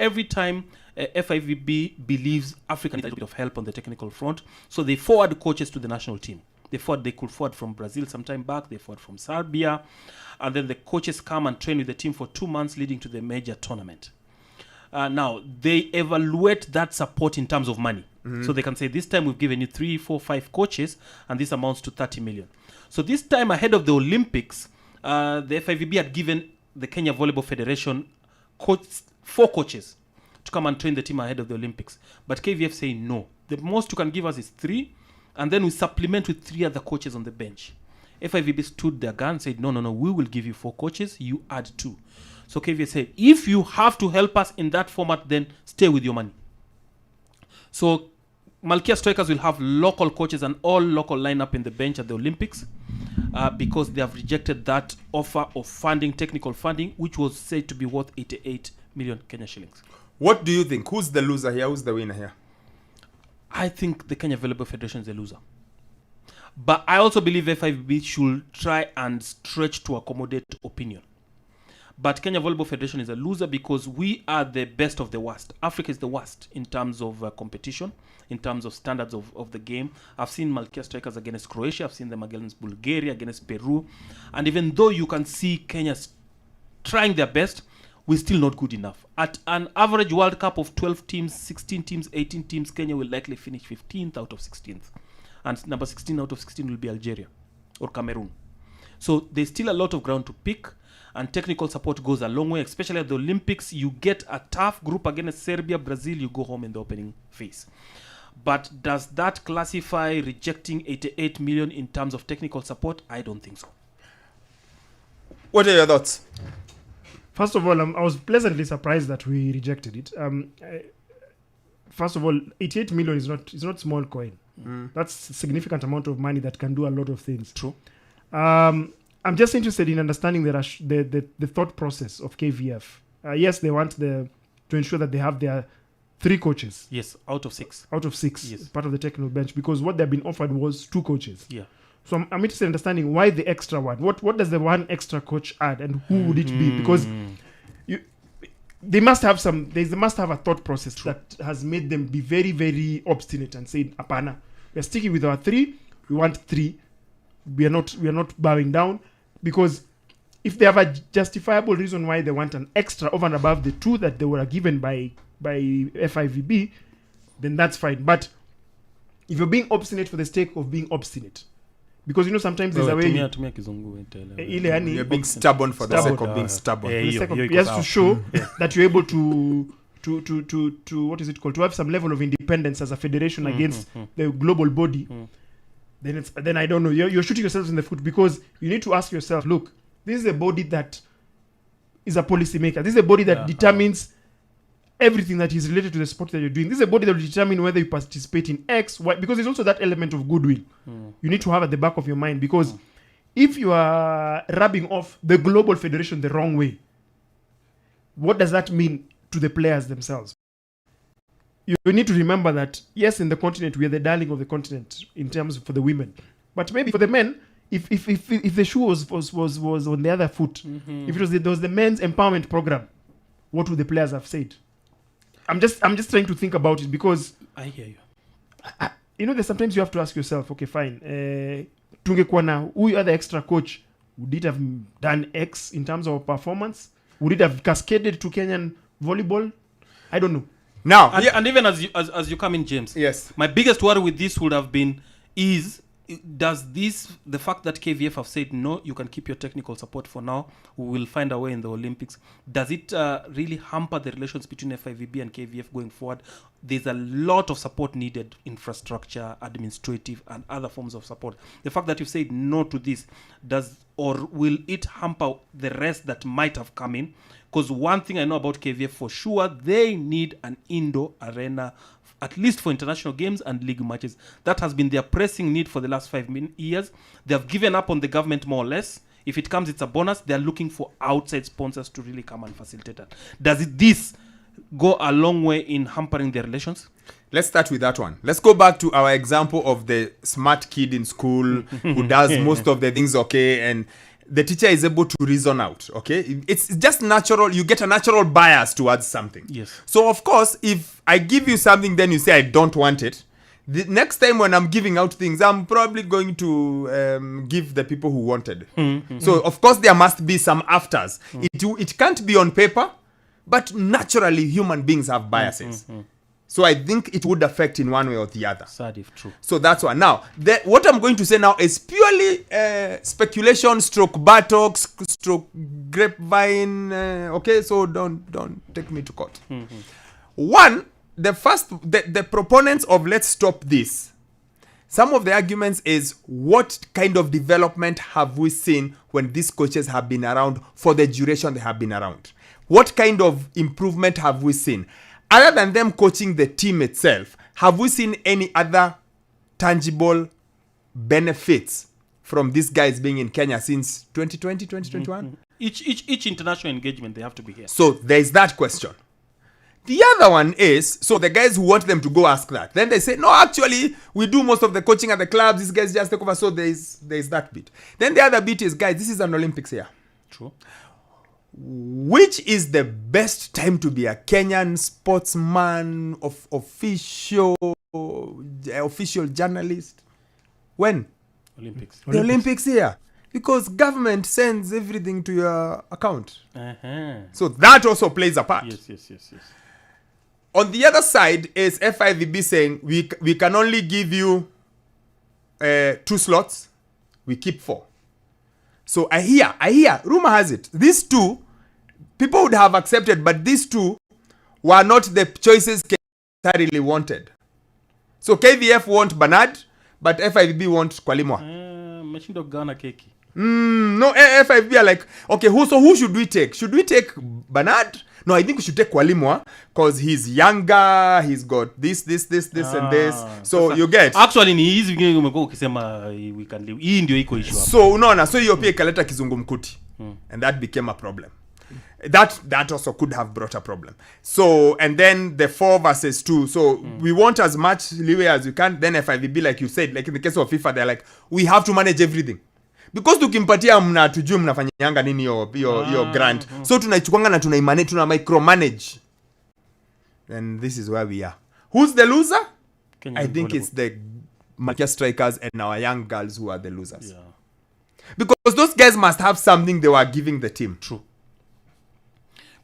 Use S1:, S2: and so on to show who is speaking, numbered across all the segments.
S1: every time Fivb believes Africa needs a bit of help on the technical front, so they forward coaches to the national team. They could forward from Brazil some time back, they forward from Serbia, and then the coaches come and train with the team for 2 months leading to the major tournament. Now, they evaluate that support in terms of money. So they can say, this time we've given you 3, 4, 5 coaches, and this amounts to 30 million. So this time ahead of the Olympics, the Fivb had given the Kenya Volleyball Federation 4 coaches to come and train the team ahead of the Olympics. But KVF say no. The most you can give us is 3, and then we supplement with 3 other coaches on the bench. Fivb stood their gun and said, no, we will give you 4 coaches, you add 2. So KVF said, if you have to help us in that format, then stay with your money. So Malkia Strikers will have local coaches and all local lineup in the bench at the Olympics because they have rejected that offer of funding, technical funding, which was said to be worth 88 million Kenya shillings.
S2: What do you think? Who's the loser here? Who's the winner here?
S1: I think the Kenya Volleyball Federation is the loser. But I also believe Fivb should try and stretch to accommodate opinion. But Kenya Volleyball Federation is a loser because we are the best of the worst. Africa is the worst in terms of competition, in terms of standards of the game. I've seen Malkia Strikers against Croatia. I've seen them against Bulgaria, against Peru. And even though you can see Kenya trying their best, we're still not good enough. At an average World Cup of 12 teams, 16 teams, 18 teams, Kenya will likely finish 15th out of 16th. And number 16 out of 16 will be Algeria or Cameroon. So there's still a lot of ground to pick. And technical support goes a long way, especially at the Olympics. You get a tough group against Serbia, Brazil, you go home in the opening phase. But does that classify rejecting 88 million in terms of technical support? I don't think so.
S2: What are your thoughts?
S3: First of all, I was pleasantly surprised that we rejected it. First of all, 88 million is not small coin. That's a significant amount of money that can do a lot of things.
S1: True.
S3: I'm just interested in understanding the thought process of KVF. Yes, they want to ensure that they have their 3 coaches.
S1: Yes, out of 6.
S3: Out of 6,
S1: yes.
S3: Part of the technical bench, because what they've been offered was 2 coaches.
S1: Yeah.
S3: So I'm interested in understanding why the extra one. What does the one extra coach add, and who would it be? Because they must have a thought process. True. That has made them be very, very obstinate and saying, "Apana, we're sticking with our 3. We want 3. We are not bowing down." Because if they have a justifiable reason why they want an extra over and above the 2 that they were given by Fivb, then that's fine. But if you're being obstinate for the sake of being obstinate, because sometimes there's a way
S2: you're being stubborn for the sake of being stubborn.
S3: He has to show that you're able to what is it called, to have some level of independence as a federation against the global body. Then I don't know, you're shooting yourselves in the foot, because you need to ask yourself, look, this is a body that is a policy maker. This is a body that determines everything that is related to the sport that you're doing. This is a body that will determine whether you participate in X, Y, because there's also that element of goodwill you need to have at the back of your mind, because if you are rubbing off the global federation the wrong way, what does that mean to the players themselves? You need to remember that, yes, in the continent, we are the darling of the continent in terms for the women. But maybe for the men, if the shoe was on the other foot, if it was the men's empowerment program, what would the players have said? I'm just trying to think about it, because
S1: I hear you.
S3: There's sometimes you have to ask yourself, okay, fine, tungekuwa na huyu other extra coach, would it have done X in terms of performance? Would it have cascaded to Kenyan volleyball? I don't know.
S1: Now, and even as you come in, James,
S2: yes,
S1: my biggest worry with this would have been the fact that KVF have said no, you can keep your technical support for now, we will find a way in the Olympics, does it really hamper the relations between Fivb and KVF going forward? There's a lot of support needed, infrastructure, administrative, and other forms of support. The fact that you said no to this, will it hamper the rest that might have come in? Because one thing I know about KVF for sure, they need an indoor arena, at least for international games and league matches. That has been their pressing need for the last 5 years. They have given up on the government more or less. If it comes, it's a bonus. They're looking for outside sponsors to really come and facilitate that. Does this go a long way in hampering their relations?
S2: Let's start with that one. Let's go back to our example of the smart kid in school who does most of the things okay, and the teacher is able to reason out, okay? It's just natural. You get a natural bias towards something.
S1: Yes.
S2: So, of course, if I give you something, then you say I don't want it. The next time when I'm giving out things, I'm probably going to give the people who wanted. So, of course, there must be some afters. It can't be on paper, but naturally, human beings have biases. So I think it would affect in one way or the other.
S1: Sad if true.
S2: So that's one. Now, what I'm going to say now is purely speculation, stroke buttocks, stroke grapevine. Okay, so don't take me to court. One, the proponents of let's stop this. Some of the arguments is what kind of development have we seen when these coaches have been around for the duration they have been around? What kind of improvement have we seen? Other than them coaching the team itself, have we seen any other tangible benefits from these guys being in Kenya since 2020, 2021?
S1: Each international engagement, they have to be here.
S2: So there's that question. The other one is, so the guys who want them to go ask that. Then they say, no, actually, we do most of the coaching at the clubs. These guys just take over. So there's that bit. Then the other bit is, guys, this is an Olympics here.
S1: True.
S2: Which is the best time to be a Kenyan sportsman, official journalist? When?
S1: Olympics.
S2: The Olympics here. Because government sends everything to your account. So that also plays a part.
S1: Yes.
S2: On the other side is Fivb saying we can only give you 2 slots. We keep 4. So I hear, rumor has it, these 2, people would have accepted, but these 2 were not the choices KVF really wanted. So KVF want Bernard, but Fivb want Kwalimwa.
S1: Machine Ghana keki.
S2: No, Fivb are like, okay, who should we take? Should we take Bernard? No, I think we should take Kwalimwa because he's younger, he's got this and this. So you get.
S1: Actually ni hizi vingine umekuwa ukisema we can live. Hii ndio iko issue hapa.
S2: So unaona, so hiyo pia ikaleta kizungumkuti. And that became a problem. That also could have brought a problem. So, and then the 4 versus 2. So we want as much leeway as we can. Then Fivb, like you said, like in the case of FIFA, they're like, we have to manage everything. Because tukimpatia mnatujui mnafanyanga nini hiyo grant. So tunaichukwanga na tuna micromanage. And this is where we are. Who's the loser?
S1: Kenyan
S2: I think
S1: volleyball.
S2: it's the Makia strikers and our young girls who are the losers.
S1: Yeah.
S2: Because those guys must have something they were giving the team.
S1: True.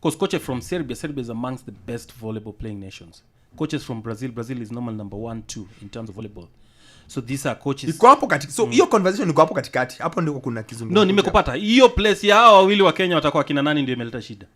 S1: Because coaches from Serbia is amongst the best volleyball playing nations. Coaches from Brazil is normal number 1, 2 in terms of volleyball. So these are coaches.
S2: Iko hapo katikati. So hiyo conversation iko hapo katikati. Hapo ndiko kuna kizungumzo.
S1: No, nimekupata. Hiyo place ya hao wawili wa Kenya watakuwa kina nani ndio imeleta shida.